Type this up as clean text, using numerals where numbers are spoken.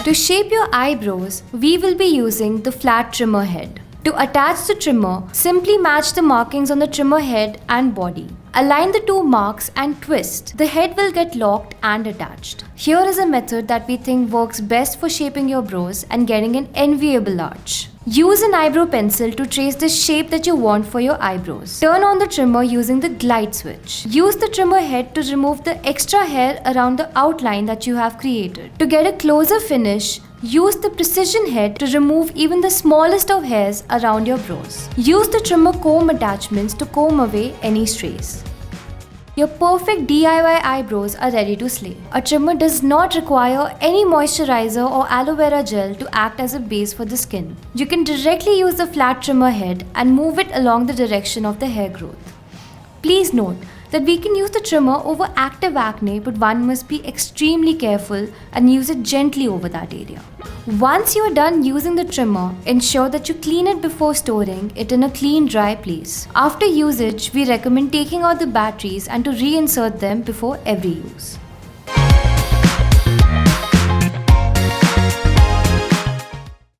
To shape your eyebrows, we will be using the flat trimmer head. To attach the trimmer, simply match the markings on the trimmer head and body. Align the two marks and twist. The head will get locked and attached. Here is a method that we think works best for shaping your brows and getting an enviable arch. Use an eyebrow pencil to trace the shape that you want for your eyebrows. Turn on the trimmer using the glide switch. Use the trimmer head to remove the extra hair around the outline that you have created. To get a closer finish, use the precision head to remove even the smallest of hairs around your brows. Use the trimmer comb attachments to comb away any strays. Your perfect DIY eyebrows are ready to slay. A trimmer does not require any moisturizer or aloe vera gel to act as a base for the skin. You can directly use the flat trimmer head and move it along the direction of the hair growth. Please note that we can use the trimmer over active acne, but one must be extremely careful and use it gently over that area. Once you are done using the trimmer, ensure that you clean it before storing it in a clean, dry place. After usage, we recommend taking out the batteries and to reinsert them before every use.